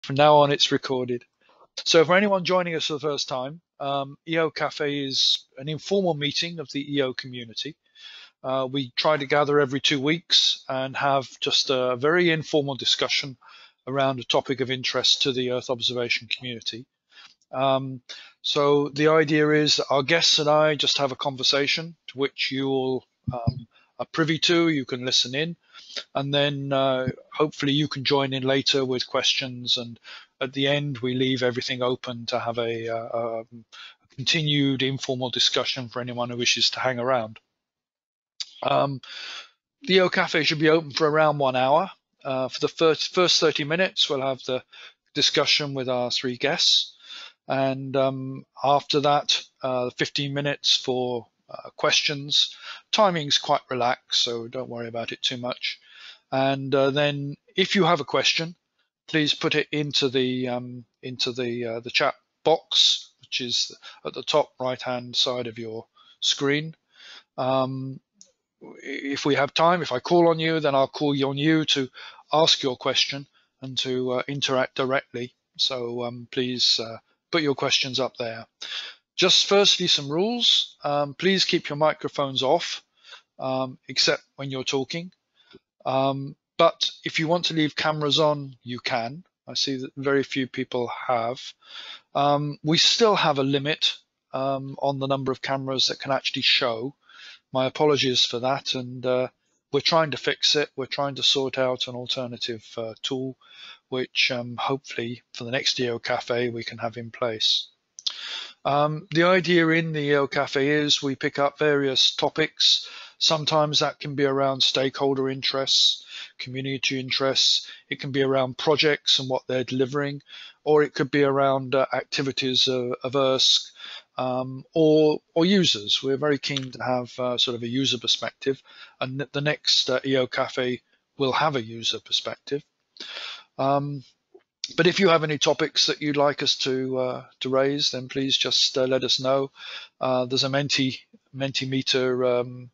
From now on, it's recorded. So for anyone joining us for the first time, EOcafe is an informal meeting of the EO community. We try to gather every 2 weeks and have just a very informal discussion around a topic of interest to the Earth observation community. So the idea is that our guests and I just have a conversation to which you all are privy to. You can listen in, and then hopefully you can join in later with questions, and at the end we leave everything open to have a continued informal discussion for anyone who wishes to hang around. The EOcafe should be open for around 1 hour. For the first 30 minutes we'll have the discussion with our 3 guests, and after that 15 minutes for questions. Timing's quite relaxed, so don't worry about it too much. And then if you have a question, please put it into the chat box, which is at the top right hand side of your screen. If we have time, if I call on you, then I'll call on you to ask your question and to interact directly. So please put your questions up there. Just firstly, some rules. Please keep your microphones off, except when you're talking. But if you want to leave cameras on, you can. I see that very few people have. We still have a limit on the number of cameras that can actually show. My apologies for that, and we're trying to fix it. We're trying to sort out an alternative tool, which hopefully for the next EOcafe we can have in place. The idea in the EOcafe is we pick up various topics. Sometimes that can be around stakeholder interests, community interests. It can be around projects and what they're delivering, or it could be around activities of EARSC or users. We're very keen to have sort of a user perspective, and the next EOcafe will have a user perspective. But if you have any topics that you'd like us to raise, then please just let us know. There's a Mentimeter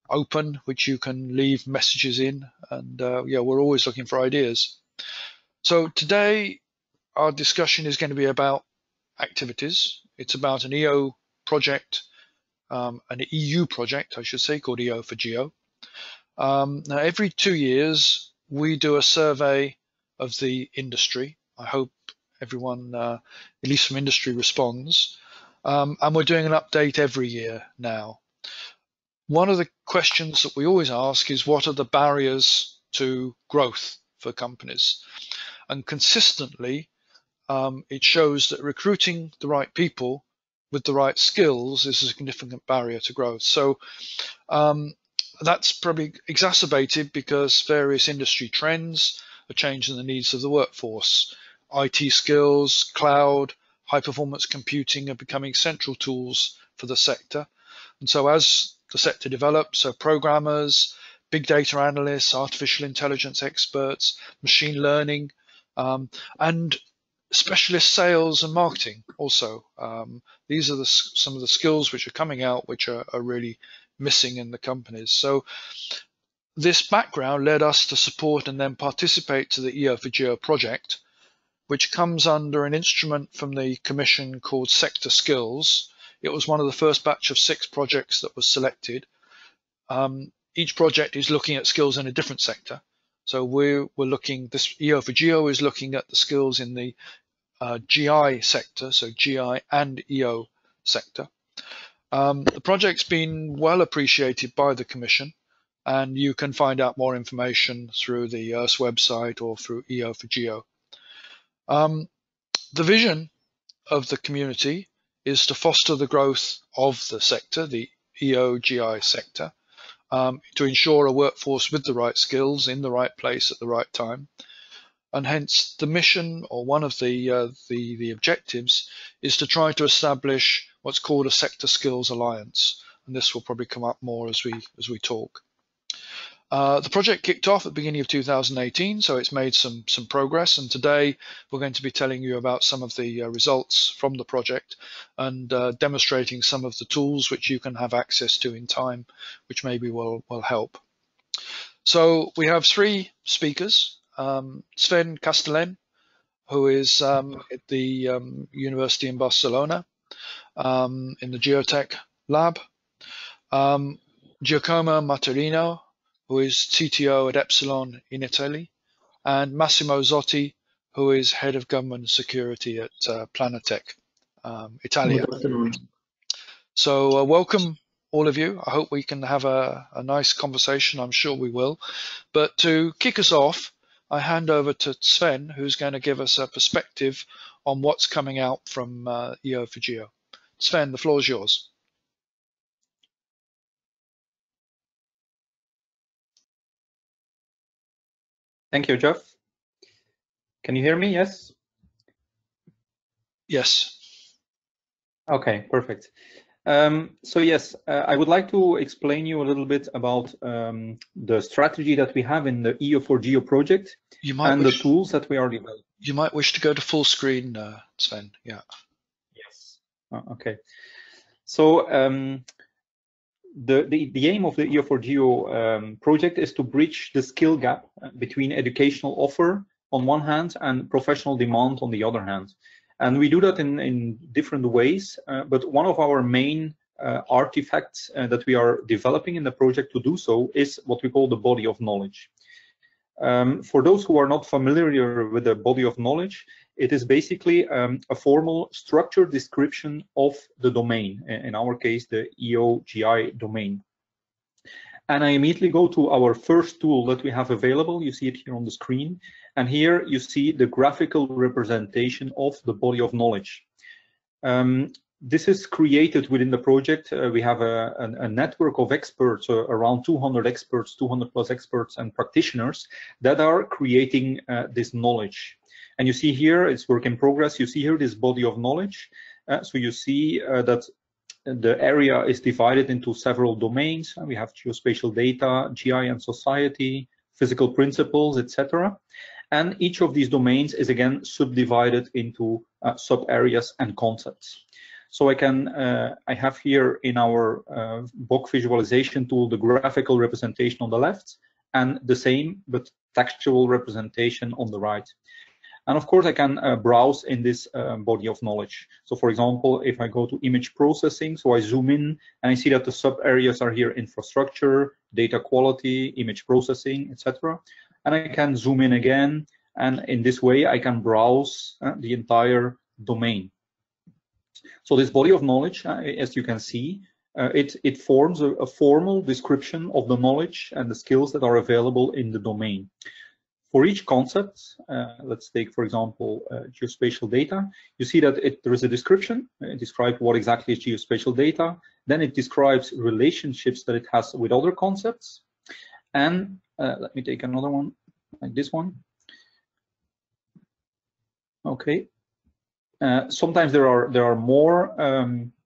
open, which you can leave messages in, and yeah, we're always looking for ideas. So today our discussion is going to be about activities. It's about an EO project, an EU project, I should say, called EO4GEO. Now, every 2 years we do a survey of the industry. I hope everyone, at least from industry, responds. And we're doing an update every year now. One of the questions that we always ask is, what are the barriers to growth for companies? And consistently, it shows that recruiting the right people with the right skills is a significant barrier to growth. So that's probably exacerbated because various industry trends are changing the needs of the workforce. IT skills, cloud, high-performance computing are becoming central tools for the sector. And so as the sector develops, so programmers, big data analysts, artificial intelligence experts, machine learning, and specialist sales and marketing also. These are some of the skills which are coming out, which are really missing in the companies. So this background led us to support and then participate to the EO4GEO project, which comes under an instrument from the Commission called Sector Skills. It was one of the first batch of 6 projects that was selected. Each project is looking at skills in a different sector. So we're looking, this EO4GEO is looking at the skills in the GI sector, so GI and EO sector. The project's been well appreciated by the Commission, and you can find out more information through the EARSC website or through EO4GEO. The vision of the community is to foster the growth of the sector, the EO-GI sector, to ensure a workforce with the right skills in the right place at the right time. And hence the mission, or one of the objectives, is to try to establish what's called a sector skills alliance. And this will probably come up more as we talk. The project kicked off at the beginning of 2018, so it's made some progress, and today we're going to be telling you about some of the results from the project and demonstrating some of the tools which you can have access to in time, which maybe will help. So we have 3 speakers. Sven Castellén who is at the University in Barcelona in the geotech lab. Giacomo Mattarino, who is CTO at Epsilon in Italy, and Massimo Zotti, who is Head of Government Security at Planetech, Italia. Good afternoon. So welcome all of you. I hope we can have a nice conversation. I'm sure we will. But to kick us off, I hand over to Sven, who's going to give us a perspective on what's coming out from EO4GEO. Sven, the floor is yours. Thank you, Jeff. Can you hear me? Yes? Yes. Okay, perfect. So yes, I would like to explain you a little bit about the strategy that we have in the EO4GEO project and the tools that we are developing. You might wish to go to full screen, Sven. Yeah. Yes. Okay. So the aim of the EO4GEO project is to bridge the skill gap between educational offer on one hand and professional demand on the other hand. And we do that in different ways, but one of our main artifacts that we are developing in the project to do so is what we call the body of knowledge. For those who are not familiar with the body of knowledge, it is basically a formal structured description of the domain, in our case, the EOGI domain. And I immediately go to our first tool that we have available. You see it here on the screen. And here you see the graphical representation of the body of knowledge. This is created within the project. We have a network of experts, around 200 experts, 200 plus experts and practitioners that are creating this knowledge. And you see here, it's work in progress. You see here this body of knowledge. So you see that the area is divided into several domains. We have geospatial data, GI and society, physical principles, etc. And each of these domains is again subdivided into sub-areas and concepts. So I have here in our book visualization tool the graphical representation on the left, and the same but textual representation on the right. And of course, I can browse in this body of knowledge. So for example, if I go to image processing, so I zoom in and I see that the sub areas are here: infrastructure, data quality, image processing, etc. And I can zoom in again, and in this way I can browse the entire domain. So this body of knowledge, as you can see, it forms a formal description of the knowledge and the skills that are available in the domain. For each concept, let's take, for example, geospatial data, you see that there is a description. It describes what exactly is geospatial data. Then it describes relationships that it has with other concepts. And let me take another one, like this one. Okay. Sometimes there are more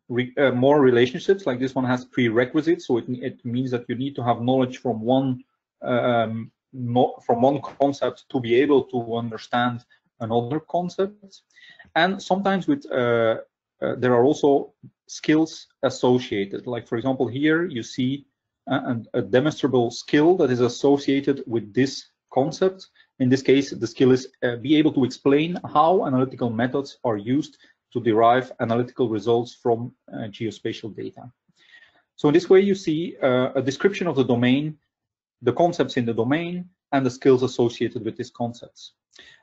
relationships, like this one has prerequisites. So it means that you need to have knowledge from one concept to be able to understand another concept. And sometimes there are also skills associated. Like for example, here you see a demonstrable skill that is associated with this concept. In this case, the skill is be able to explain how analytical methods are used to derive analytical results from geospatial data. So in this way, you see a description of the domain, the concepts in the domain, and the skills associated with these concepts.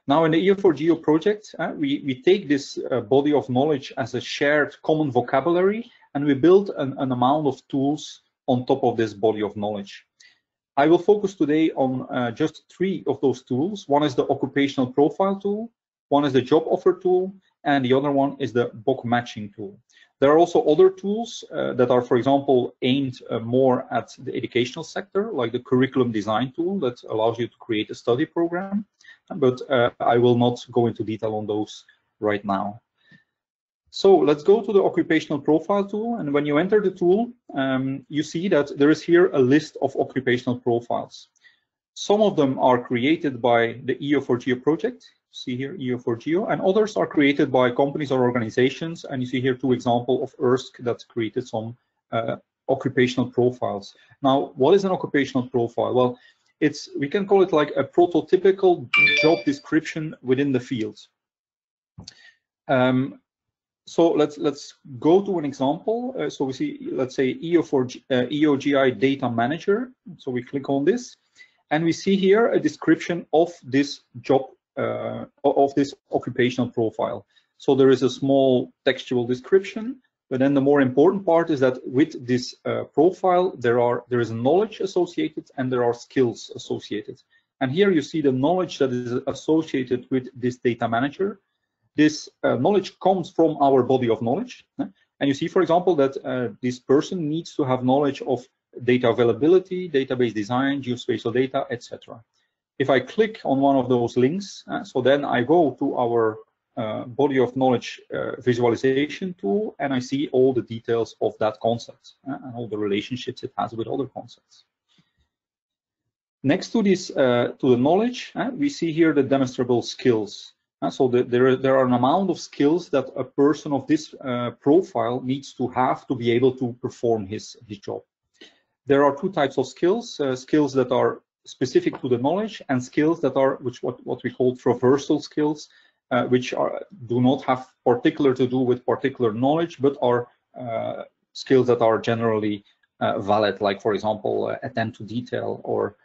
Now, in the EO4GEO project, we take this body of knowledge as a shared common vocabulary, and we build an amount of tools on top of this body of knowledge. I will focus today on just 3 of those tools. One is the occupational profile tool, one is the job offer tool, and the other one is the book matching tool. There are also other tools that are, for example, aimed more at the educational sector, like the curriculum design tool that allows you to create a study program. But I will not go into detail on those right now. So let's go to the occupational profile tool. And when you enter the tool, you see that there is here a list of occupational profiles. Some of them are created by the EO4GEO project. See here, EO4GEO, and others are created by companies or organizations. And you see here 2 examples of EARSC that created some occupational profiles. Now, what is an occupational profile? Well, we can call it like a prototypical job description within the field. So let's go to an example. So we see, let's say EO4GEO Data Manager. So we click on this, and we see here a description of this job, of this occupational profile. So there is a small textual description, but then the more important part is that with this profile, there is knowledge associated and there are skills associated. And here you see the knowledge that is associated with this data manager. This knowledge comes from our body of knowledge. And you see, for example, that this person needs to have knowledge of data availability, database design, geospatial data, etc. If I click on one of those links, so then I go to our body of knowledge visualization tool, and I see all the details of that concept and all the relationships it has with other concepts. Next to this, to the knowledge, we see here the demonstrable skills. So there are an amount of skills that a person of this profile needs to have to be able to perform his job. There are two types of skills, skills that are specific to the knowledge and skills that are what we call traversal skills, which do not have particular to do with particular knowledge, but are skills that are generally valid, like, for example, attend to detail or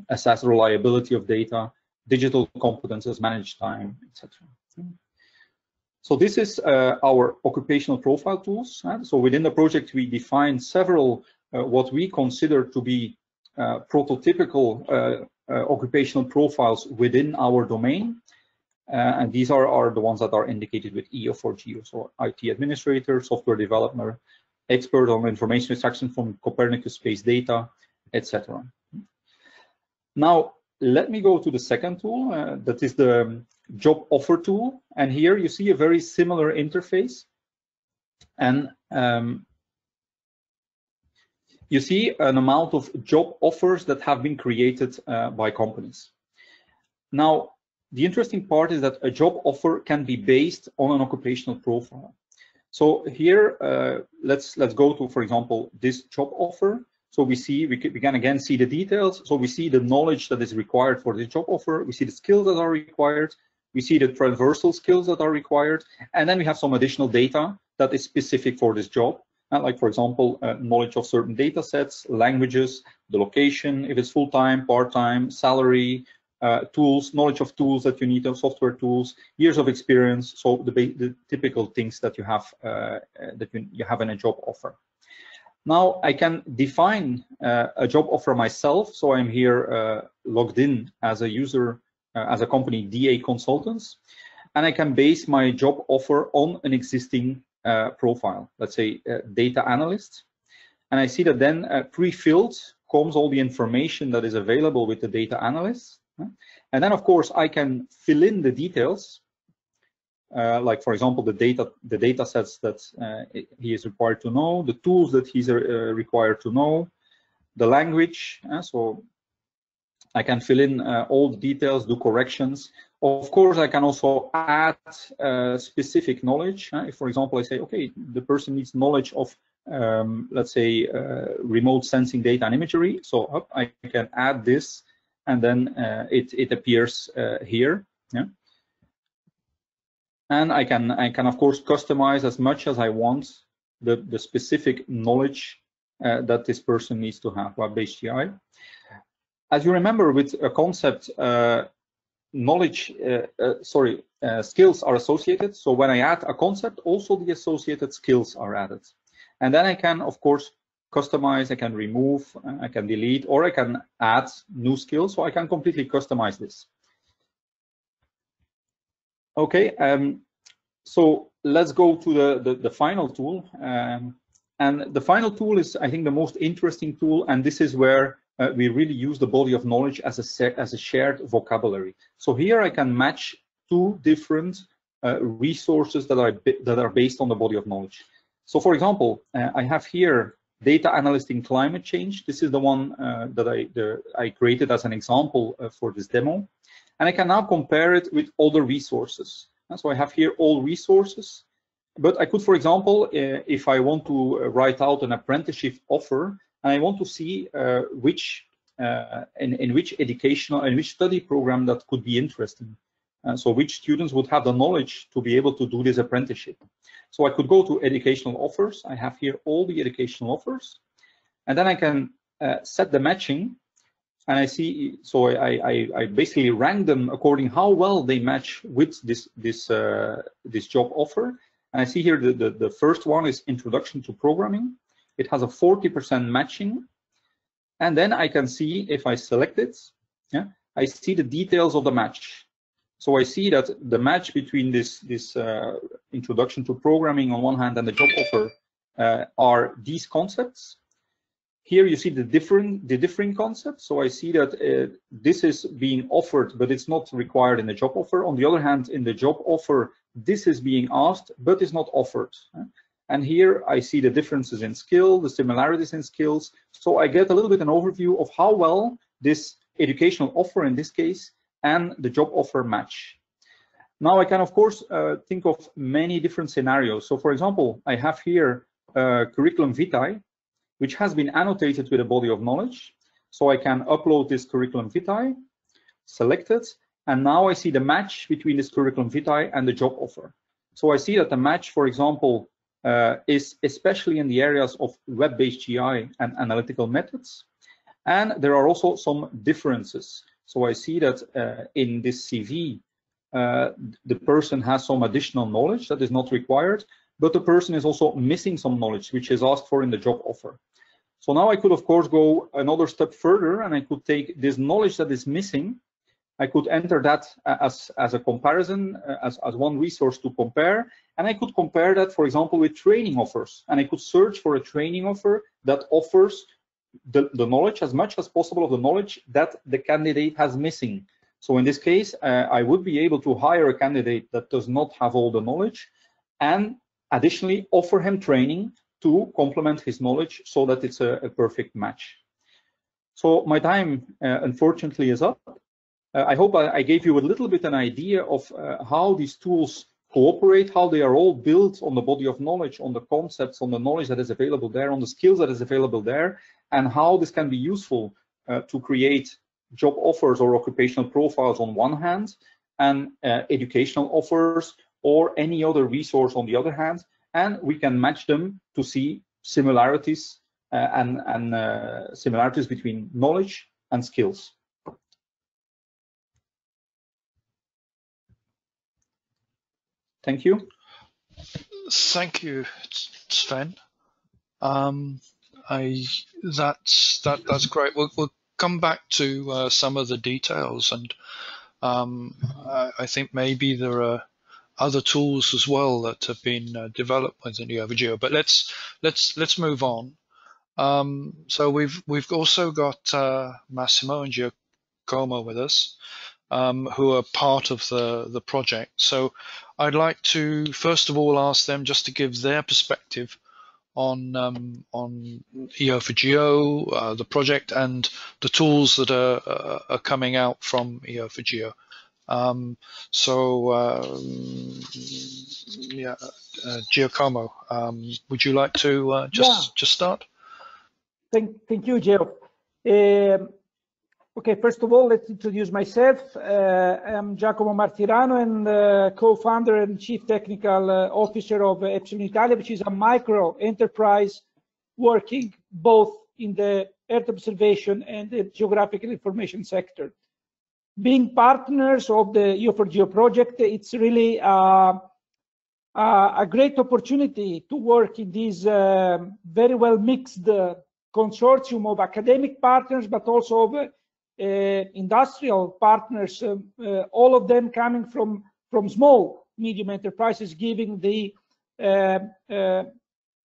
assess reliability of data, digital competences, manage time, etc. So this is our occupational profile tools. So within the project, we define several what we consider to be prototypical occupational profiles within our domain. And these are the ones that are indicated with EO4GEO. So IT administrator, software developer, expert on information extraction from Copernicus-based data, etc. Now, let me go to the second tool, that is the job offer tool. And here you see a very similar interface. And you see an amount of job offers that have been created by companies. Now, the interesting part is that a job offer can be based on an occupational profile. So here, let's go to, for example, this job offer. So we can again see the details. So we see the knowledge that is required for this job offer. We see the skills that are required. We see the transversal skills that are required. And then we have some additional data that is specific for this job. Like, for example, knowledge of certain data sets, languages, the location, if it's full-time, part-time, salary, tools, knowledge of tools that you need, software tools, years of experience. So the typical things that you have you have in a job offer. Now I can define a job offer myself. So I'm here logged in as a user, as a company DA Consultants, and I can base my job offer on an existing profile, let's say data analyst. And I see that then pre-filled comes all the information that is available with the data analyst. And then, of course, I can fill in the details, like, for example, the data sets that he is required to know, the tools that he's required to know, the language. So I can fill in all the details, do corrections. Of course, I can also add specific knowledge. If, for example, I say, okay, the person needs knowledge of, let's say, remote sensing data and imagery. So I can add this, and then it appears here. Yeah. And I can of course customize as much as I want the specific knowledge that this person needs to have, web-based GI. As you remember, with a concept, skills are associated. So when I add a concept, also the associated skills are added. And then I can, of course, customize, I can remove, I can delete, or I can add new skills. So I can completely customize this. Okay, so let's go to the final tool. And the final tool is, I think, the most interesting tool, and this is where we really use the body of knowledge as a shared vocabulary. So here I can match two different resources that are based on the body of knowledge. So, for example, I have here data analyst in climate change. This is the one that I created as an example for this demo. And I can now compare it with other resources. And so I have here all resources, but I could, for example, if I want to write out an apprenticeship offer, and I want to see in which educational and which study program that could be interesting. So which students would have the knowledge to be able to do this apprenticeship. So I could go to educational offers. I have here all the educational offers, and then I can set the matching. And I see, so I basically rank them according how well they match with this job offer. And I see here the first one is Introduction to Programming. It has a 40% matching. And then I can see, if I select it, yeah, I see the details of the match. So I see that the match between this Introduction to Programming on one hand and the job offer are these concepts. Here you see the differing concepts. So I see that this is being offered, but it's not required in the job offer. On the other hand, in the job offer, this is being asked, but is not offered. And here I see the differences in skill, the similarities in skills. So I get a little bit an overview of how well this educational offer in this case and the job offer match. Now I can of course think of many different scenarios. So for example, I have here curriculum vitae, which has been annotated with a body of knowledge. So I can upload this curriculum vitae, select it, and now I see the match between this curriculum vitae and the job offer. So I see that the match, for example, is especially in the areas of web-based GI and analytical methods. And there are also some differences. So I see that in this CV, the person has some additional knowledge that is not required, but the person is also missing some knowledge, which is asked for in the job offer. So now I could, of course, go another step further, and I could take this knowledge that is missing. I could enter that as a comparison, as one resource to compare, and I could compare that, for example, with training offers. And I could search for a training offer that offers the knowledge, as much as possible of the knowledge that the candidate has missing. So in this case, I would be able to hire a candidate that does not have all the knowledge, and additionally offer him training to complement his knowledge so that it's a perfect match. So my time, unfortunately, is up. I hope I gave you a little bit an idea of how these tools cooperate, how they are all built on the body of knowledge, on the concepts, on the knowledge that is available there, on the skills that is available there, and how this can be useful to create job offers or occupational profiles on one hand, and educational offers or any other resource on the other hand, and we can match them to see similarities and similarities between knowledge and skills. Thank you. Thank you, Sven. That's great. We'll come back to some of the details, and I think maybe there are other tools as well that have been developed within EO4GEO. But let's move on. So we've also got Massimo and Giacomo with us, who are part of the project. So I'd like to first of all ask them just to give their perspective on EO4GEO, the project, and the tools that are coming out from EO4GEO. Yeah, Giacomo, would you like to just start? Thank you, Geoff. Okay, first of all, let's introduce myself. I'm Giacomo Martirano, and co-founder and chief technical officer of Epsilon Italia, which is a micro enterprise working both in the Earth observation and the geographical information sector. Being partners of the EO4GEO project, it's really a great opportunity to work in this very well mixed consortium of academic partners, but also of industrial partners, all of them coming from small, medium enterprises, giving the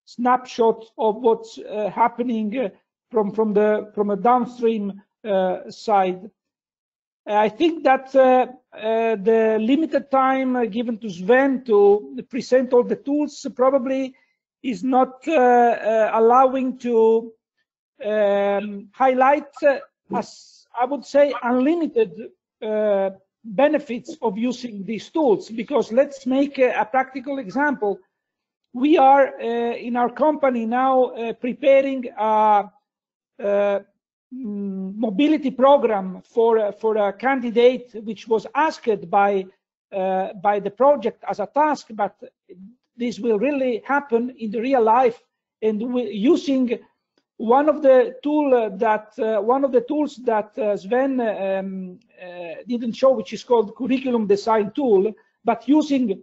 snapshot of what's happening from a downstream side. I think that the limited time given to Sven to present all the tools probably is not allowing to highlight, as I would say, unlimited benefits of using these tools. Because let's make a practical example. We are in our company now preparing a mobility program for a candidate which was asked by by the project as a task, but this will really happen in the real life, and using one of the tools that Sven didn't show, which is called curriculum design tool, but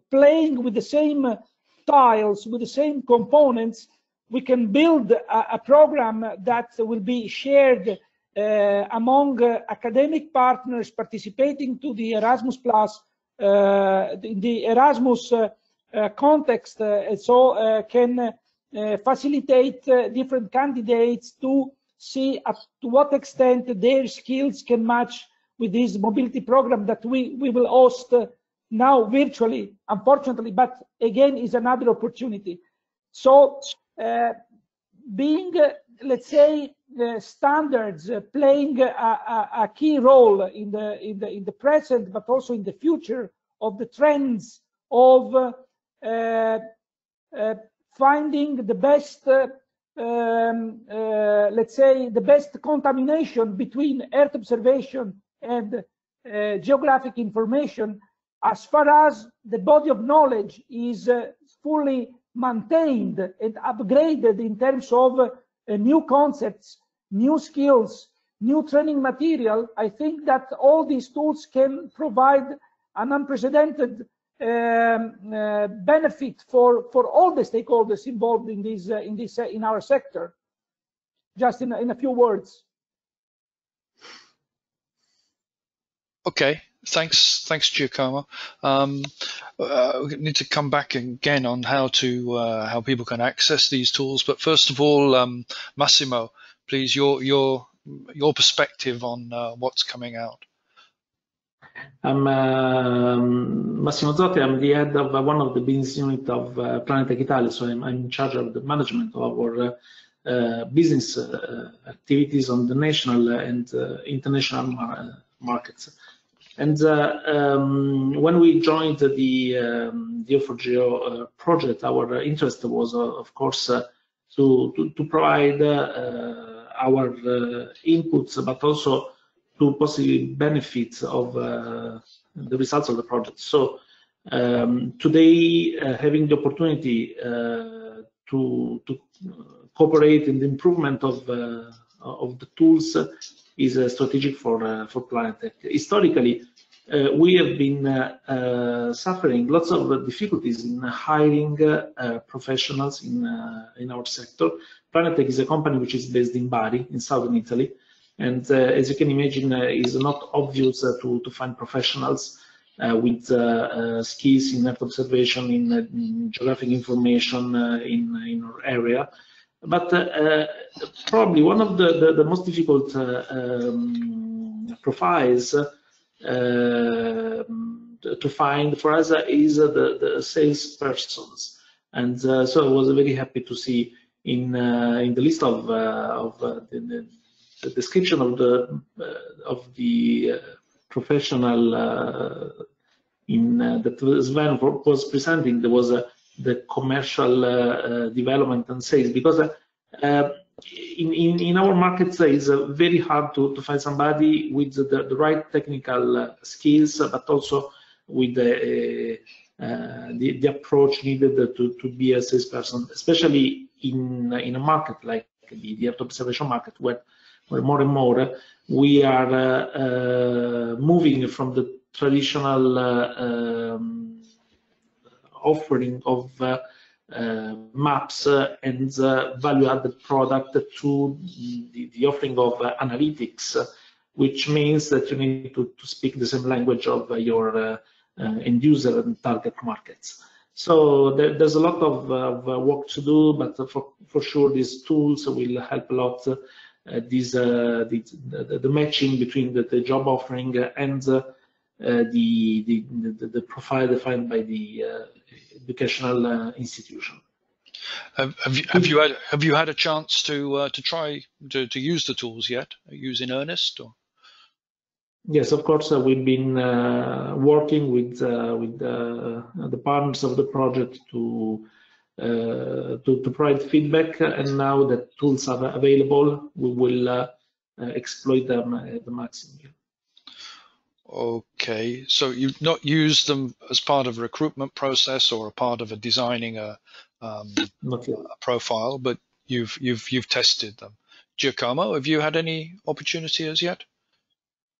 playing with the same tiles, with the same components, we can build a program that will be shared among academic partners participating to the Erasmus Plus, the Erasmus context, so can facilitate different candidates to see to what extent their skills can match with this mobility program that we will host now virtually, unfortunately, but again is another opportunity. So being, let's say, standards playing a key role in the present, but also in the future of the trends of finding the best, let's say, the best contamination between Earth observation and geographic information, as far as the body of knowledge is fully maintained and upgraded in terms of new concepts, new skills, new training material. I think that all these tools can provide an unprecedented benefit for all the stakeholders involved in our sector. Just in a few words. Okay, thanks, Giacomo. We need to come back again on how people can access these tools. But first of all, Massimo, please, your perspective on what's coming out. I'm Massimo Zotti. I'm the head of one of the business unit of Planetech Italia, so I'm in charge of the management of our business activities on the national and international markets. And when we joined the EO4GEO project, our interest was, of course, to provide our inputs, but also to possibly benefit of the results of the project. So today, having the opportunity to cooperate in the improvement of the tools is strategic for Planetech. Historically, we have been suffering lots of difficulties in hiring professionals in our sector. Planetech is a company which is based in Bari, in southern Italy, and as you can imagine, it's not obvious to find professionals with skills in Earth observation, in geographic information in our area. But probably one of the most difficult profiles to find for us is the salespersons, and so I was very happy to see in the list of the description of the professional that Sven was presenting. There was the commercial development and sales, because in our markets it's very hard to find somebody with the right technical skills, but also with the approach needed to be a salesperson, especially in a market like the Earth observation market, where more and more we are moving from the traditional offering of maps and value-added product to the offering of analytics, which means that you need to speak the same language of your end user and target markets. So there's a lot of work to do, but for sure these tools will help a lot. The matching between the job offering and the profile defined by the educational institution. Have you had a chance to try to use the tools yet? Use in earnest? Or? Yes, of course. We've been working with the partners of the project to provide feedback, and now that tools are available, we will exploit them at the maximum. Okay, so you've not used them as part of a recruitment process or a part of designing a profile, but you've tested them. Giacomo, have you had any opportunity as yet?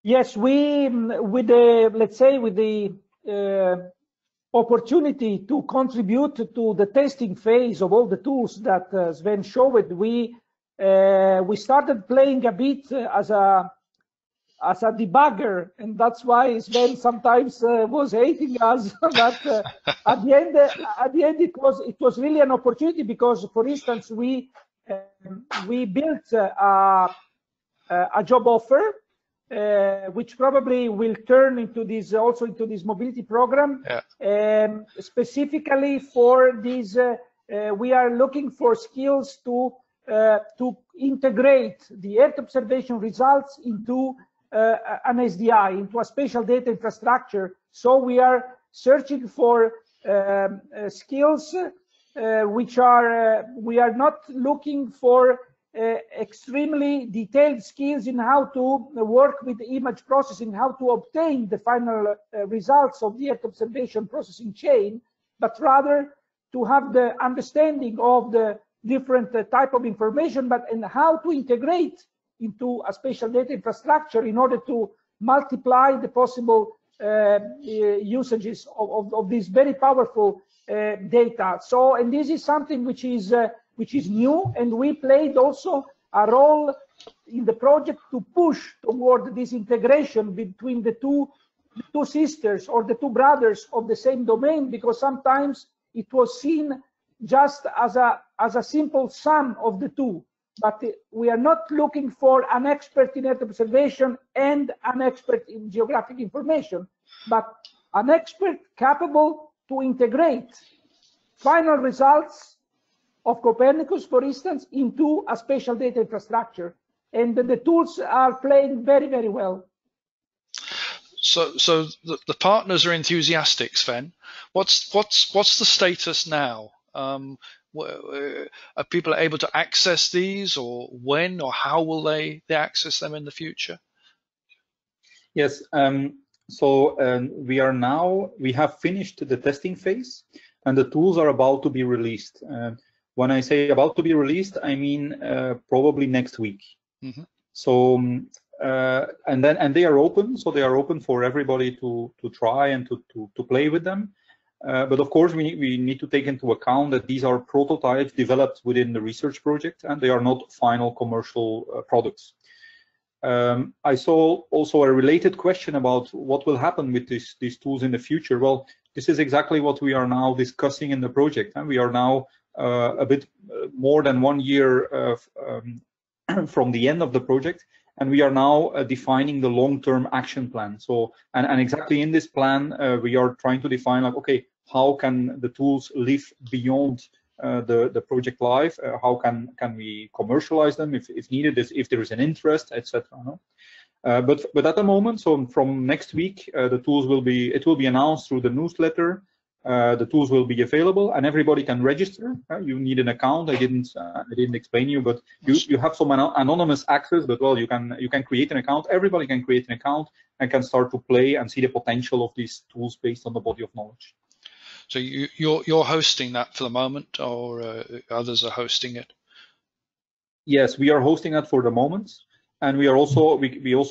Yes, we with the, let's say, with the opportunity to contribute to the testing phase of all the tools that Sven showed, we started playing a bit as a debugger, and that's why Sven sometimes was hating us. But at the end, it was really an opportunity, because, for instance, we built a job offer, which probably will turn into this, also into this mobility program. Yeah. Specifically for these, we are looking for skills to integrate the Earth observation results into an SDI, into a spatial data infrastructure. So we are searching for skills which are, we are not looking for extremely detailed skills in how to work with image processing, how to obtain the final results of the Earth observation processing chain, but rather to have the understanding of the different type of information, but and how to integrate into a spatial data infrastructure in order to multiply the possible usages of this very powerful data. So, and this is something which is new, and we played also a role in the project to push toward this integration between the two sisters or the two brothers of the same domain, because sometimes it was seen just as a simple sum of the two. But we are not looking for an expert in Earth observation and an expert in geographic information, but an expert capable to integrate final results of Copernicus, for instance, into a spatial data infrastructure. And the tools are playing very, very well. So the partners are enthusiastic, Sven. What's the status now? Are people able to access these, or when or how will they access them in the future? Yes, we have finished the testing phase, and the tools are about to be released. When I say about to be released, I mean probably next week. Mm-hmm. So and they are open, so they are open for everybody to try and to play with them. But of course, we need to take into account that these are prototypes developed within the research project, and they are not final commercial products. I saw also a related question about what will happen with these tools in the future. Well, this is exactly what we are now discussing in the project, and we are now a bit more than 1 year from the end of the project, and we are now defining the long-term action plan. So, and exactly in this plan, we are trying to define, like, okay, how can the tools live beyond the project life? How can we commercialize them if needed, if there is an interest, etc. No? But at the moment, so from next week, the tools will be announced through the newsletter. The tools will be available, and everybody can register. You need an account. I didn't explain you, but you have some anonymous access. But well, you can create an account. Everybody can create an account and can start to play and see the potential of these tools based on the body of knowledge. So you're hosting that for the moment, or others are hosting it? Yes, we are hosting that for the moment, and we also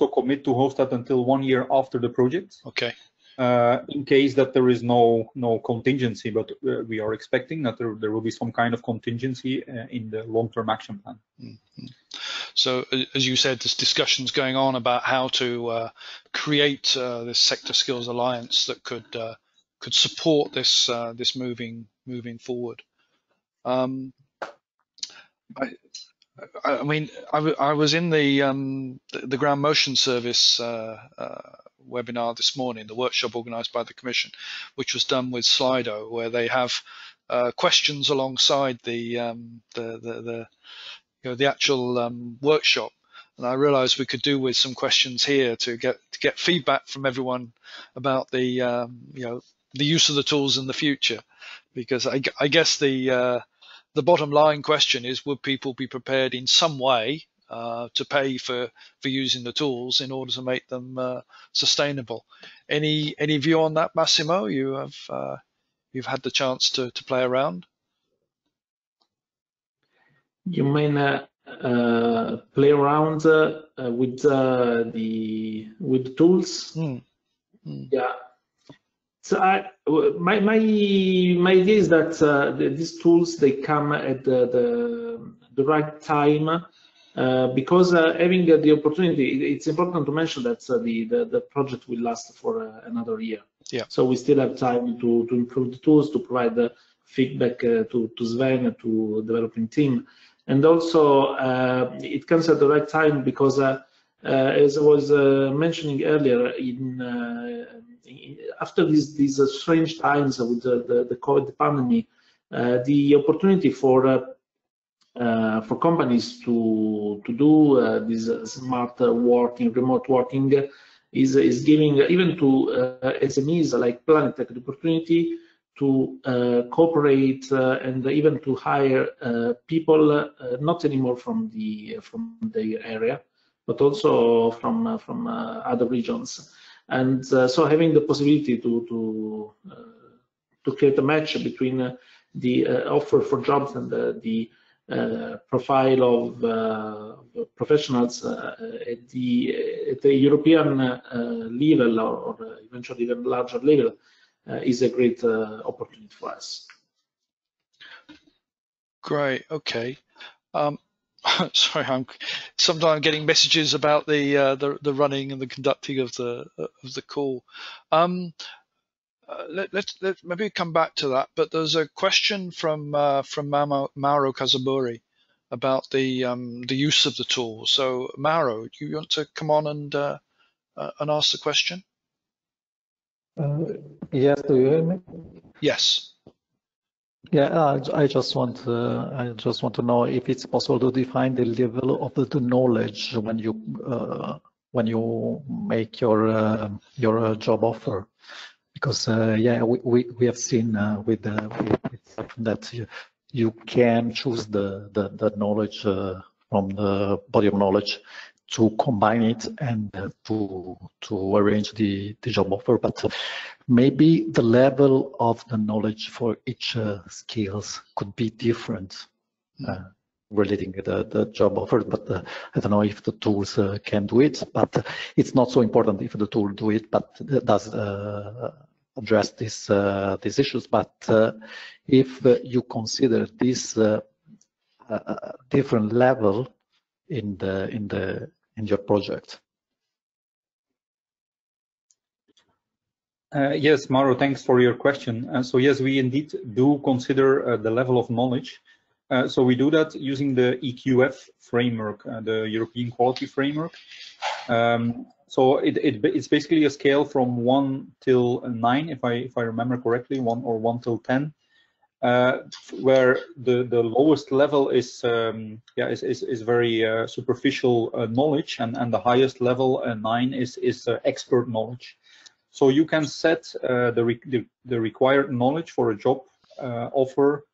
commit to host that until 1 year after the project. Okay. In case that there is no contingency, but we are expecting that there will be some kind of contingency in the long-term action plan. Mm-hmm. So, as you said, there's discussions going on about how to create this sector skills alliance that could support this moving forward. I mean, I was in the ground motion service webinar this morning, the workshop organised by the Commission, which was done with Slido, where they have questions alongside the actual workshop. And I realised we could do with some questions here to get feedback from everyone about the use of the tools in the future, because I guess the bottom line question is, would people be prepared in some way to pay for using the tools in order to make them sustainable. Any view on that, Massimo? You've had the chance to play around. You mean play around with the tools? Yeah. So my idea is that these tools, they come at the right time, because having the opportunity, it's important to mention that the project will last for another year. Yeah. So we still have time to improve the tools, to provide the feedback to Sven, to the developing team, and also it comes at the right time because as I was mentioning earlier, after these strange times with the COVID pandemic, the opportunity for companies to do this smart working, remote working, is giving even to SMEs like Planetech the opportunity to cooperate and even to hire people not anymore from the area, but also from other regions. And so having the possibility to create a match between the offer for jobs and the profile of professionals at the European level, or eventually even larger level, is a great opportunity for us. Great. Okay. Sorry, I'm sometimes getting messages about the running and the conducting of the call. Let's maybe come back to that. But there's a question from Mauro Casaburi about the use of the tool. So Mauro, do you want to come on and ask the question? Yes. Do you hear me? Yes. Yeah, I just want to know if it's possible to define the level of the knowledge when you make your job offer, because yeah, we have seen with that you can choose the knowledge from the body of knowledge to combine it and to arrange the job offer, but maybe the level of the knowledge for each skills could be different relating to the job offer. But I don't know if the tools can do it, but it's not so important if the tool do it, but it does address these issues. But if you consider this different level in your project. Yes, Mauro, thanks for your question. So yes, we indeed do consider the level of knowledge. So we do that using the EQF framework, the European Quality Framework. So it's basically a scale from 1 till 9, if I remember correctly, 1 till 10, where the lowest level is very superficial knowledge, and the highest level 9 is expert knowledge. So you can set the required knowledge for a job offer,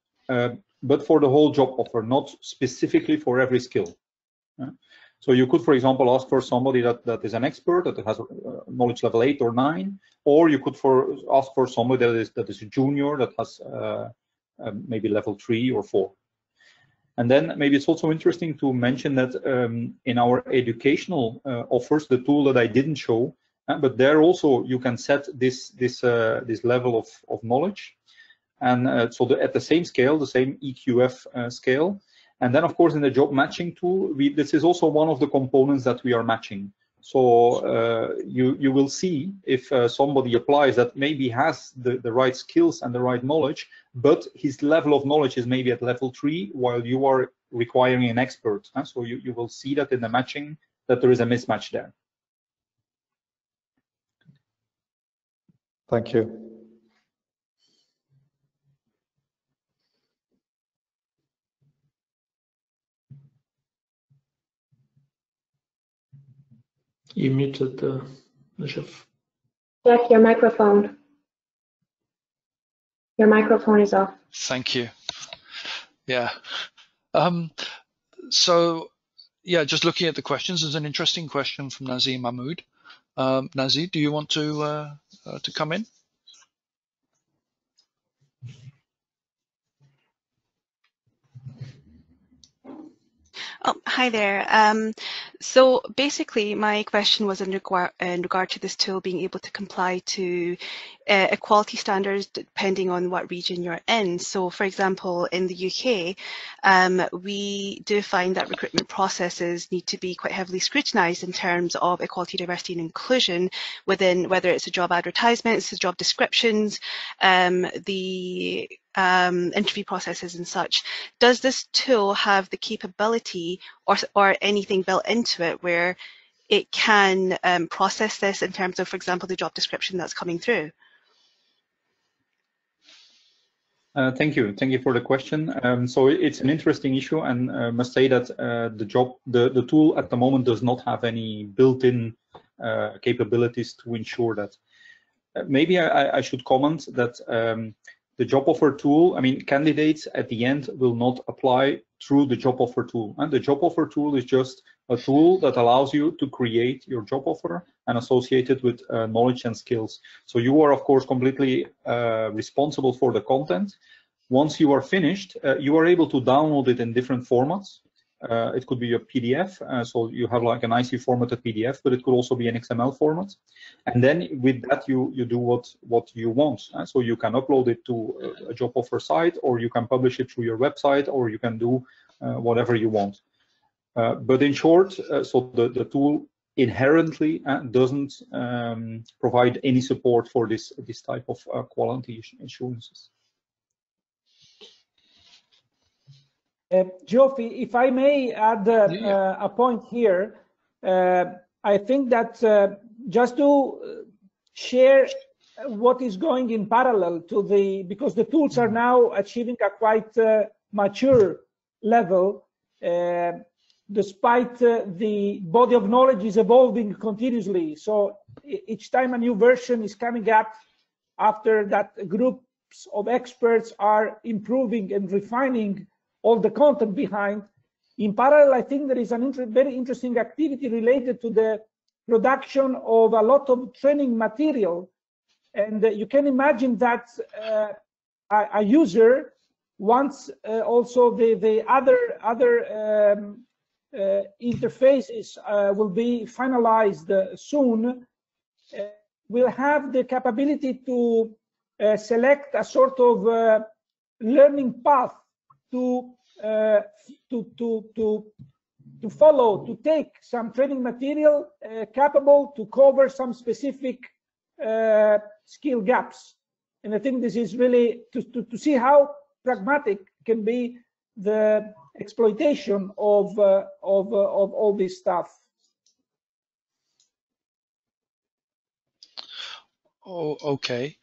but for the whole job offer, not specifically for every skill. So you could, for example, ask for somebody that is an expert, that has knowledge level 8 or 9, or you could ask for somebody that is a junior, that has maybe level 3 or 4. And then maybe it's also interesting to mention that in our educational offers, the tool that I didn't show, but there also you can set this level of knowledge, and so at the same scale, the same EQF scale. And then, of course, in the job matching tool, this is also one of the components that we are matching. So you will see if somebody applies that maybe has the right skills and the right knowledge, but his level of knowledge is maybe at level 3, while you are requiring an expert. So you will see that in the matching, that there is a mismatch there. Thank you. You muted the chef. Jack, your microphone. Your microphone is off. Thank you. Yeah. So yeah, just looking at the questions, there's an interesting question from Nazir Mahmood. Nazir, do you want to come in? Oh, hi there. So basically, my question was in regard to this tool being able to comply to equality standards depending on what region you're in. So, for example, in the UK, we do find that recruitment processes need to be quite heavily scrutinised in terms of equality, diversity and inclusion within whether it's a job advertisement, it's the job descriptions, the interview processes and such. Does this tool have the capability or anything built into it where it can process this in terms of, for example, the job description that's coming through? Thank you for the question. So it's an interesting issue, and must say that the tool at the moment does not have any built-in capabilities to ensure that. Maybe I should comment that the job offer tool, I mean, candidates at the end will not apply through the job offer tool. And the job offer tool is just a tool that allows you to create your job offer and associate it with knowledge and skills. So you are, of course, completely responsible for the content. Once you are finished, you are able to download it in different formats. It could be a PDF, so you have like a nicely formatted PDF, but it could also be an XML format. And then with that, you do what you want. So you can upload it to a job offer site, or you can publish it through your website, or you can do whatever you want. But in short, so the tool inherently doesn't provide any support for this type of quality assurances. Geoffrey, if I may add a point here, I think that just to share what is going in parallel to because the tools are now achieving a quite mature level, despite the body of knowledge is evolving continuously. So each time a new version is coming up, after that groups of experts are improving and refining all the content behind. In parallel, I think there is a very interesting activity related to the production of a lot of training material. And you can imagine that a user wants also the other interfaces will be finalized soon, will have the capability to select a sort of learning path to follow, to take some training material capable to cover some specific skill gaps. And I think this is really to see how pragmatic can be the exploitation of all this stuff. Oh, okay.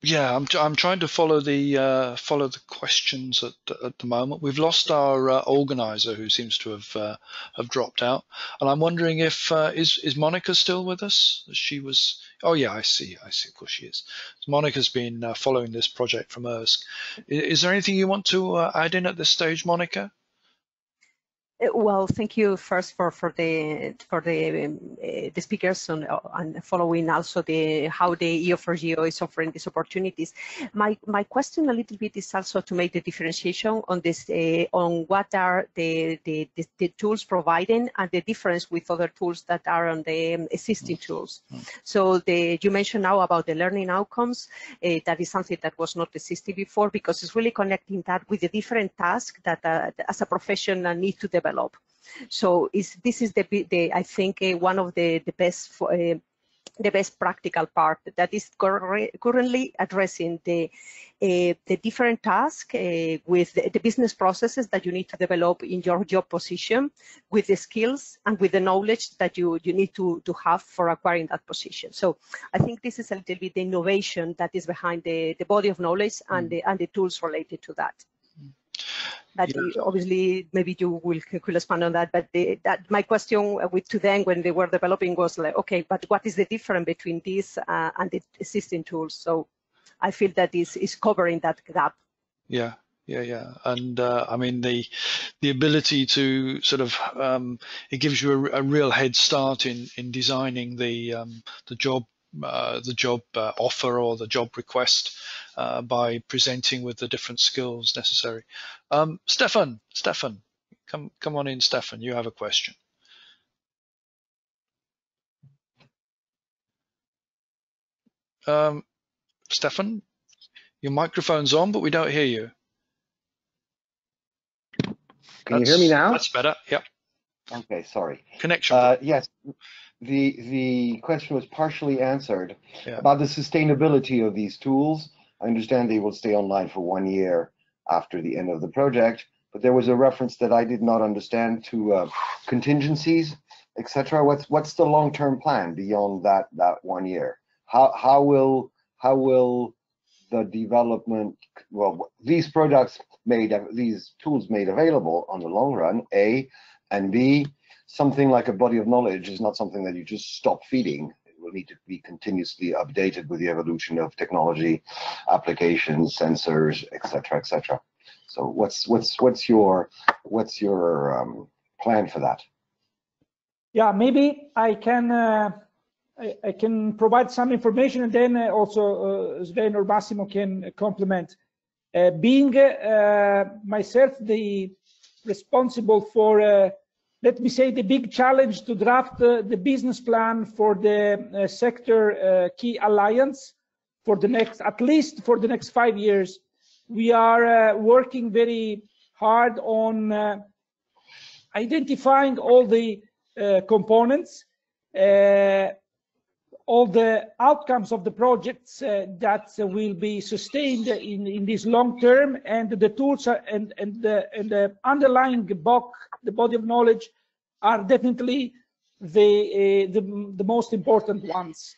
Yeah, I'm trying to follow the questions at the moment. We've lost our organizer, who seems to have dropped out, and I'm wondering if is Monica still with us? She was. Oh yeah, I see. Of course she is. Monica's been following this project from EARSC. Is there anything you want to add in at this stage, Monica? Well, thank you first for the speakers and following also how the EO4GEO is offering these opportunities. My question a little bit is also to make the differentiation on this on what are the tools providing and the difference with other tools that are on the existing tools. So you mentioned now about the learning outcomes. That is something that was not existing before, because it's really connecting that with the different tasks that as a professional need to develop. So this is I think one of the best practical part that is currently addressing the different tasks with the business processes that you need to develop in your job position, with the skills and with the knowledge that you need to have for acquiring that position. So I think this is a little bit the innovation that is behind the body of knowledge and the tools related to that. But obviously, maybe you could expand on that. But my question to them when they were developing was like, okay, but what is the difference between this and the existing tools? So I feel that this is covering that gap. Yeah, Yeah. And I mean, the ability to sort of it gives you a real head start in designing the job offer or the job request by presenting with the different skills necessary. Stefan, come on in, Stefan. You have a question. Stefan, your microphone's on, but we don't hear you. Can you hear me now? That's better. Yep. Okay, sorry. Connection. Yes, the question was partially answered about the sustainability of these tools. I understand they will stay online for 1 year after the end of the project, but there was a reference that I did not understand to contingencies, etc. What's the long-term plan beyond that 1 year? How will the development, well, these products these tools made available on the long run, A, and B, something like a body of knowledge is not something that you just stop feeding. It will need to be continuously updated with the evolution of technology, applications, sensors, etc., etc. So what's your plan for that? Yeah, maybe I can provide some information, and then also Sven or Massimo can complement. Being myself the responsible for, let me say, the big challenge to draft the business plan for the sector key alliance for the next, at least for the next 5 years, we are working very hard on identifying all the components, all the outcomes of the projects that will be sustained in this long term, and the tools and the underlying the body of knowledge are definitely the most important ones.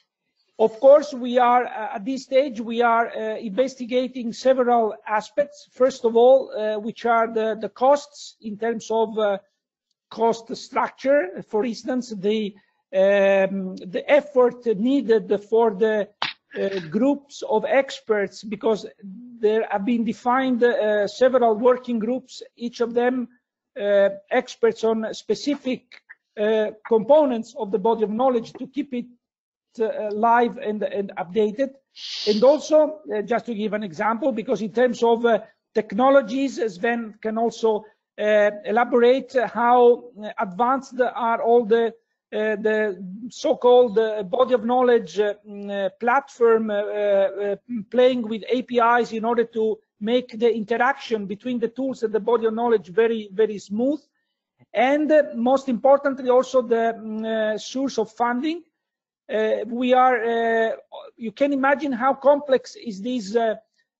Of course, we are at this stage we are investigating several aspects. First of all, which are the costs in terms of cost structure. For instance, the effort needed for the groups of experts, because there have been defined several working groups, each of them experts on specific components of the body of knowledge, to keep it live and updated. And also, just to give an example, because in terms of technologies, Sven can also elaborate how advanced are all the so-called body of knowledge platform playing with APIs in order to make the interaction between the tools and the body of knowledge very, very smooth. And most importantly, also the source of funding. We are, you can imagine how complex is this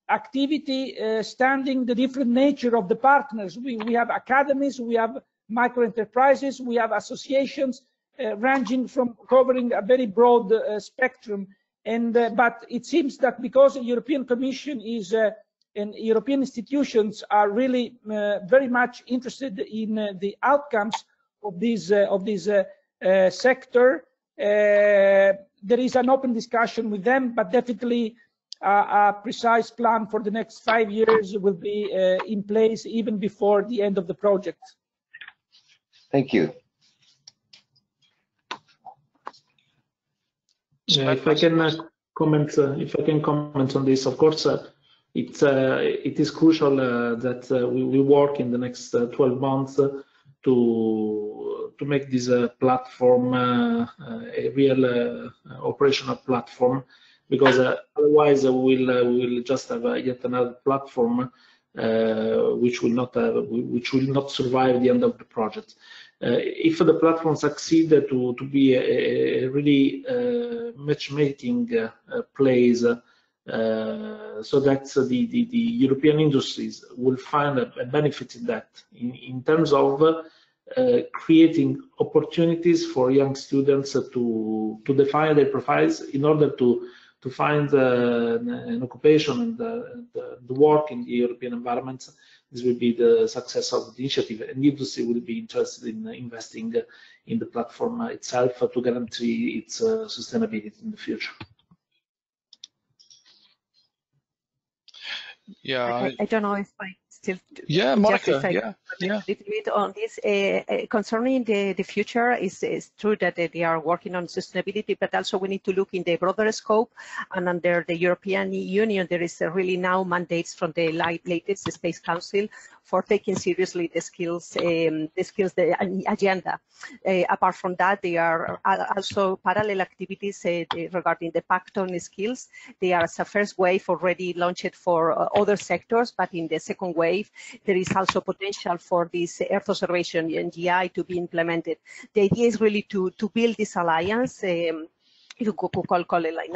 activity, standing the different nature of the partners. We have academies, we have micro enterprises, we have associations, ranging from covering a very broad spectrum. And but it seems that because the European Commission is and European institutions are really very much interested in the outcomes of this sector, there is an open discussion with them, but definitely a precise plan for the next 5 years will be in place even before the end of the project. Thank you. Yeah, if I can comment on this, of course, it is crucial that we work in the next 12 months to make this platform a real operational platform, because otherwise we'll just have yet another platform which will not survive the end of the project. If the platform succeed to be a really matchmaking place, so that the European industries will find a benefit in that, in terms of creating opportunities for young students to define their profiles in order to find an occupation and the work in the European environment. This will be the success of the initiative, and the industry will be interested in investing in the platform itself to guarantee its sustainability in the future. Yeah, I don't know if I still. Yeah, Monica. Yeah. A little bit on this concerning the future. Is true that they are working on sustainability, but also we need to look in the broader scope. And under the European Union, there is really now mandates from the latest Space Council for taking seriously the skills, the agenda. Apart from that, there are also parallel activities regarding the pact on skills. They are as a first wave already launched for other sectors, but in the second wave, there is also potential for this Earth observation and GI to be implemented. The idea is really to build this alliance. You could call it like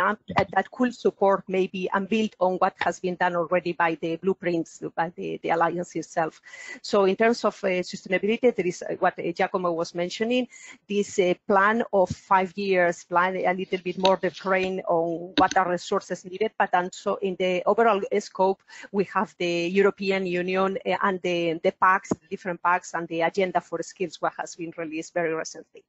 that could support maybe and build on what has been done already by the blueprints, by the alliance itself. So in terms of sustainability, there is what Giacomo was mentioning, this plan of 5 years, plan a little bit more the train on what are resources needed, but also in the overall scope, we have the European Union and the pacts, the different pacts, and the agenda for skills, what has been released very recently.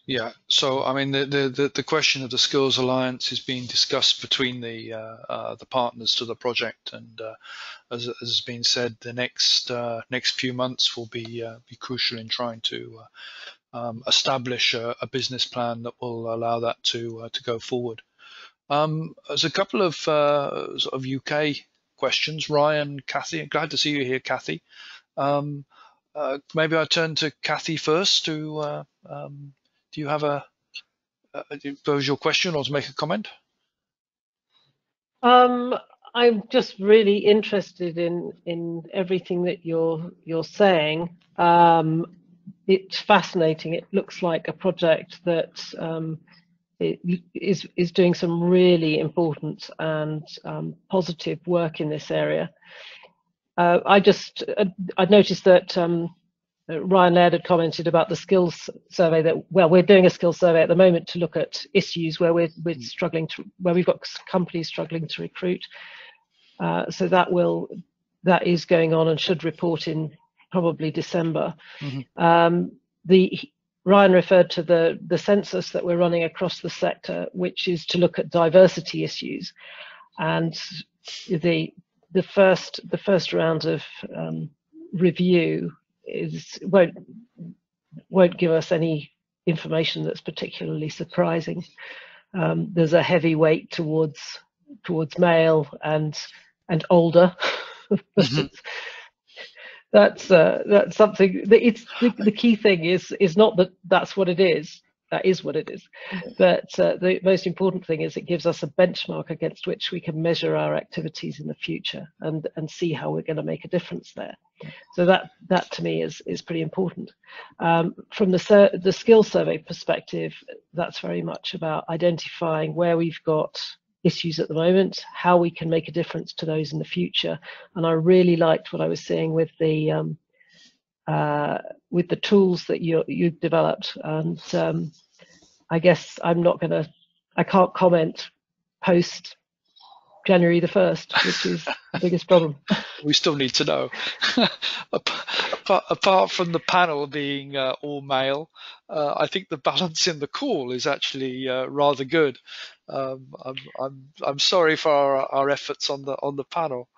Yeah, so I mean, the question of the Skills Alliance is being discussed between the partners to the project, and as has been said, the next few months will be crucial in trying to establish a business plan that will allow that to go forward. There's a couple of sort of UK questions. Ryan, Kathy, glad to see you here, Kathy. Maybe I turn to Kathy first to. Do you have to pose your question or to make a comment? I'm just really interested in everything that you're saying. It's fascinating. It looks like a project that is doing some really important and positive work in this area. I noticed that Ryan Laird had commented about the skills survey that, well, we're doing a skills survey at the moment to look at issues where we're struggling to, where we've got companies struggling to recruit. So that is going on and should report in probably December. Mm-hmm. Ryan referred to the census that we're running across the sector, which is to look at diversity issues, and the first round of review won't give us any information that's particularly surprising. There's a heavy weight towards male and older. Mm-hmm. That's something that the key thing is not that that's what it is. That is what it is. But the most important thing is it gives us a benchmark against which we can measure our activities in the future and see how we're going to make a difference there. So that to me is pretty important. From the skills survey perspective, that's very much about identifying where we've got issues at the moment, how we can make a difference to those in the future. And I really liked what I was seeing with the tools that you've developed. And I guess I can't comment post January the 1st, which is the biggest problem. We still need to know. Apart from the panel being all male, I think the balance in the call is actually rather good. I'm sorry for our efforts on the panel.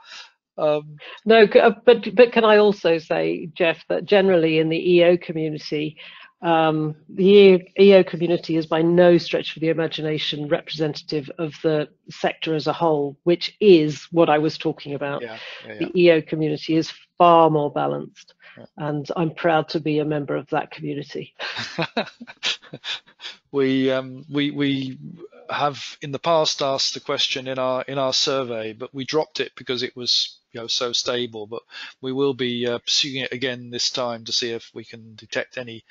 No, but can I also say, Jeff, that generally in the EO community, the EO community is by no stretch of the imagination representative of the sector as a whole, which is what I was talking about. Yeah. The EO community is far more balanced, and I'm proud to be a member of that community. We have in the past asked the question in our survey, but we dropped it because it was so stable. But we will be pursuing it again this time to see if we can detect any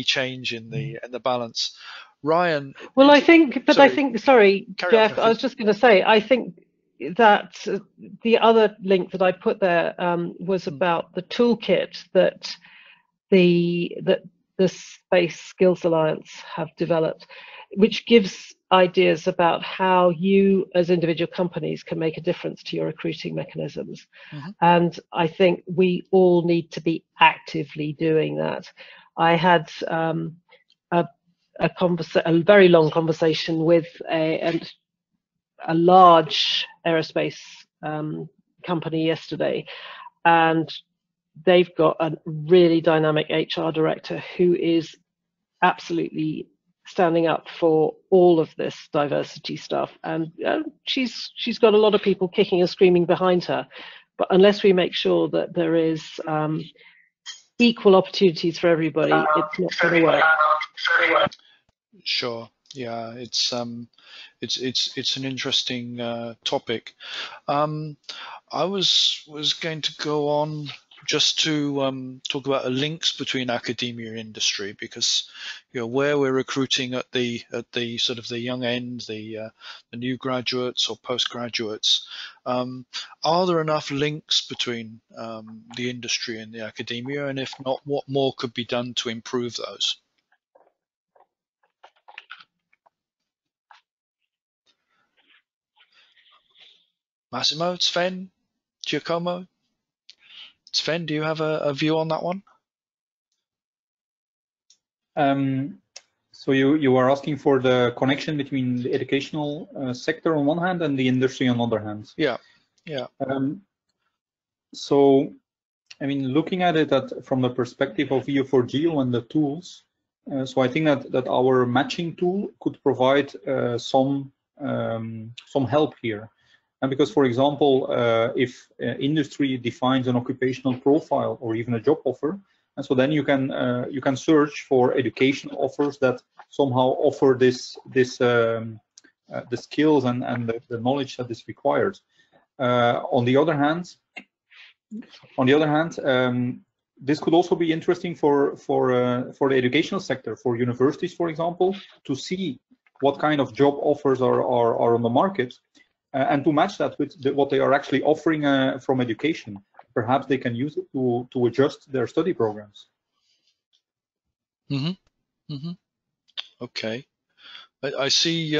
change in the balance. Ryan. Well, sorry, Jeff, I was just going to say, I think that the other link that I put there was about the toolkit that the Space Skills Alliance have developed, which gives ideas about how you as individual companies can make a difference to your recruiting mechanisms. Mm-hmm. And I think we all need to be actively doing that. I had a very long conversation with a large aerospace company yesterday, and they've got a really dynamic HR director who is absolutely standing up for all of this diversity stuff, and she's got a lot of people kicking and screaming behind her. But unless we make sure that there is equal opportunities for everybody, it's not going to work. Sure. Yeah, it's an interesting topic. I was going to go on just to talk about the links between academia and industry, because where we're recruiting at the sort of the young end, the new graduates or postgraduates, are there enough links between the industry and the academia, and if not, what more could be done to improve those? Massimo, Sven, Giacomo? Sven, do you have a view on that one? So you are asking for the connection between the educational sector on one hand and the industry on the other hand. Yeah, yeah. So, I mean, looking at it from the perspective of EO4GEO and the tools, so I think that our matching tool could provide some help here. And because, for example, if industry defines an occupational profile or even a job offer, and so then you can search for educational offers that somehow offer the skills and the knowledge that is required. On the other hand, this could also be interesting for the educational sector, for universities, for example, to see what kind of job offers are on the market. And to match that with what they are actually offering from education. Perhaps they can use it to adjust their study programs. Mm-hmm. Mm-hmm. Okay. I see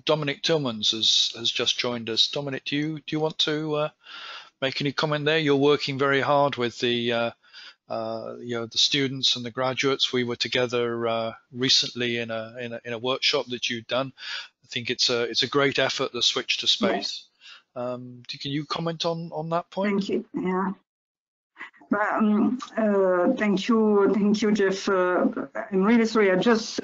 Dominic Tillmans has just joined us. Dominic, do you want to make any comment there? You're working very hard with the the students and the graduates. We were together recently in a workshop that you'd done. I think it's a great effort, the switch to space. Yes. Can you comment on that point? Thank you. Yeah. Thank you, Jeff. I'm really sorry. I just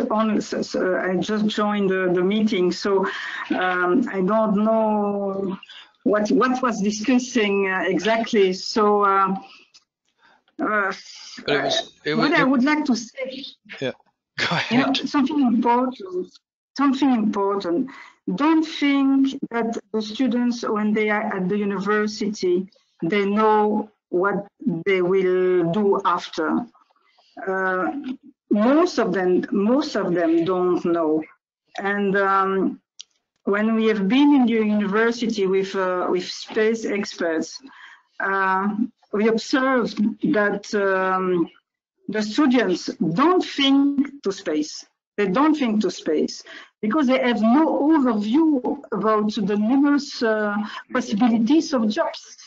joined the meeting, so I don't know what was discussing exactly. So what I would like to say. Yeah. Go ahead. Something important. Don't think that the students, when they are at the university, they know what they will do after. Most of them don't know. And when we have been in the university with space experts, we observed that the students don't think to space. They don't think to space because they have no overview about the numerous possibilities of jobs.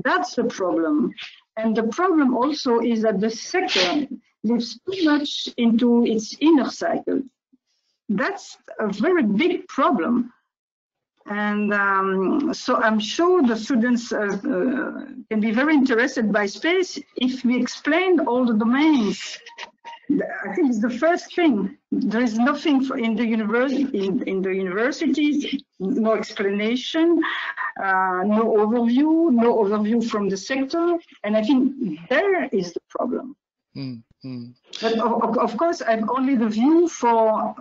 That's the problem. And the problem also is that the sector lives too much into its inner cycle. That's a very big problem. And so I'm sure the students can be very interested by space if we explain all the domains. I think it's the first thing. There is nothing in the universities, no explanation, no overview from the sector, and I think there is the problem. But of course, I'm only the view for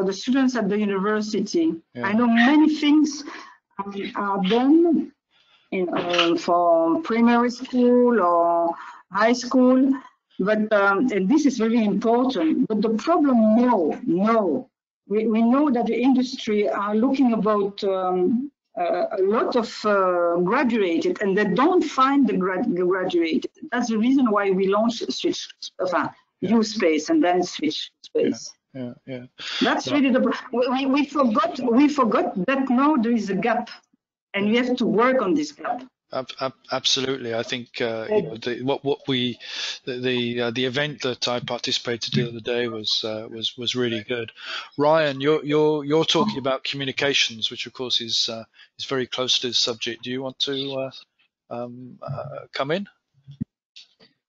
the students at the university. Yeah. I know many things are done for primary school or high school. But and this is very important. But the problem, no. We know that the industry are looking about a lot of graduated, and they don't find the graduated. That's the reason why we launched Switch, use space and then Switch space. Yeah. That's really the problem. We forgot that now there is a gap, and we have to work on this gap. Absolutely, I think the event that I participated in the other day was really good. Ryan, you're talking about communications, which of course is very close to this subject. Do you want to come in?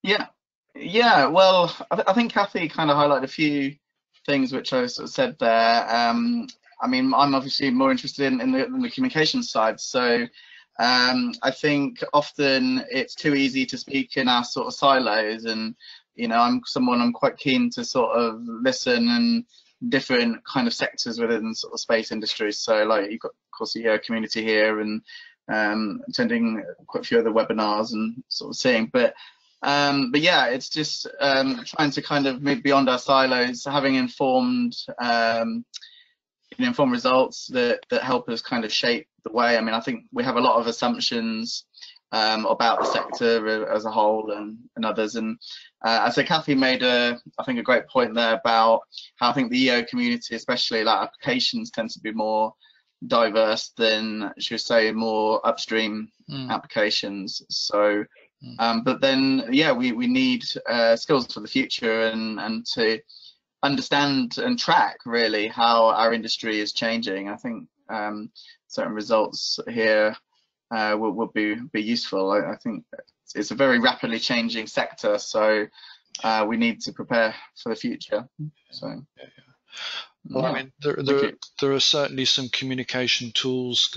Yeah. Well, I think Kathy kind of highlighted a few things which I sort of said there. I mean, I'm obviously more interested in the communication side. So I think often it's too easy to speak in our sort of silos, and I'm quite keen to sort of listen and different kind of sectors within sort of space industry. So like you've got of course the EO community here, and attending quite a few other webinars and sort of seeing, but yeah, it's just trying to kind of move beyond our silos, having informed results that help us kind of shape the way. I mean, I think we have a lot of assumptions about the sector as a whole and others, and I say Kathy made I think a great point there about how I think the EO community, especially like applications, tend to be more diverse than, should we say, more upstream applications. So but then yeah, we need skills for the future and to understand and track really how our industry is changing. I think certain results here will be useful. I think it's a very rapidly changing sector, so we need to prepare for the future. So well, I mean, there are certainly some communication tools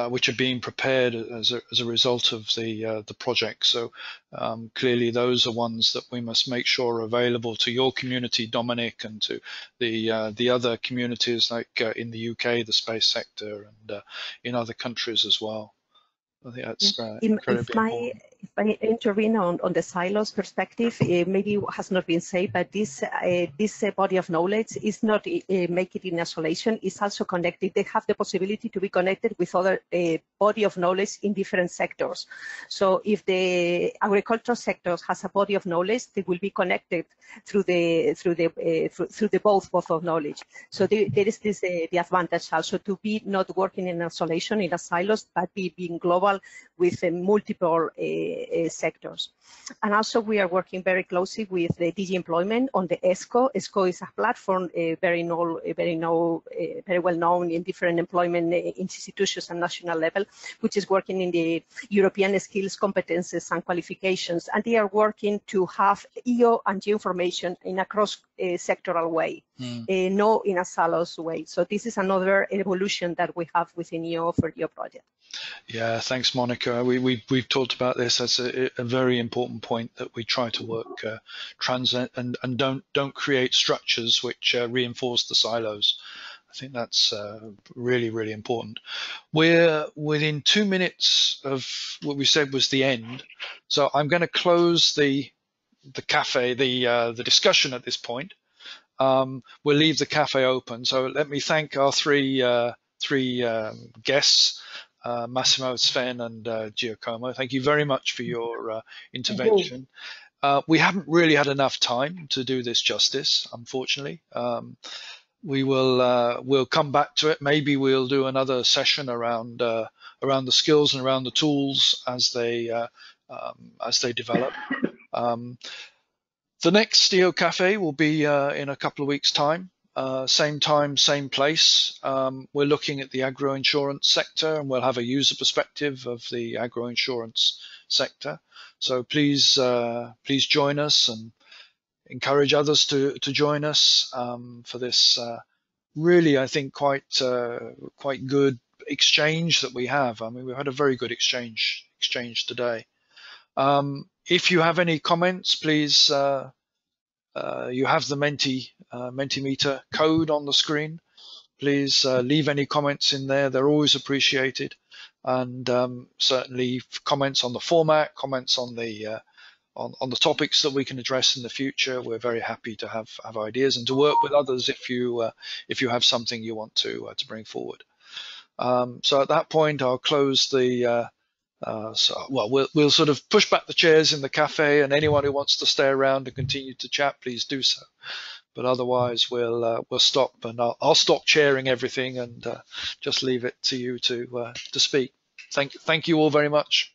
which are being prepared as a result of the project. So clearly those are ones that we must make sure are available to your community, Dominic, and to the other communities like in the UK, the space sector, and in other countries as well. I think that's incredibly important. If I intervene on the silos perspective, maybe it has not been said, but this body of knowledge is not make it in isolation. It's also connected. They have the possibility to be connected with other body of knowledge in different sectors. So if the agricultural sector has a body of knowledge, they will be connected through the both of knowledge. So there is this the advantage also to be not working in isolation in a silos, but being global with multiple sectors. And also we are working very closely with the DG Employment on the ESCO. ESCO is a platform very well known in different employment institutions and national level, which is working in the European skills, competences and qualifications. And they are working to have EO and GEO information in a cross-sectoral way, no in a silos way. So this is another evolution that we have within EO4GEO project. Yeah, thanks, Monica. We've talked about this as a very important point, that we try to work and don't create structures which reinforce the silos. I think that's really, really important. We're within 2 minutes of what we said was the end, so I'm going to close the cafe, the discussion at this point. We'll leave the cafe open. So let me thank our three guests. Massimo, Sven, and Giacomo. Thank you very much for your intervention. We haven't really had enough time to do this justice, unfortunately. We'll come back to it. Maybe we'll do another session around the skills and around the tools as they develop. The next EOcafe will be in a couple of weeks' time. Same time, same place. We're looking at the agro-insurance sector, and we'll have a user perspective of the agro-insurance sector. So please join us and encourage others to join us for this really, I think, quite good exchange that we have. I mean, we've had a very good exchange today. If you have any comments, please. You have the Mentimeter code on the screen. Please leave any comments in there. They're always appreciated. And certainly comments on the format, comments on the topics that we can address in the future. We're very happy to have ideas and to work with others if you have something you want to bring forward. So at that point, I'll close the. We'll sort of push back the chairs in the cafe, and anyone who wants to stay around and continue to chat, please do so. But otherwise, we'll stop, and I'll stop chairing everything and just leave it to you to speak. Thank you all very much.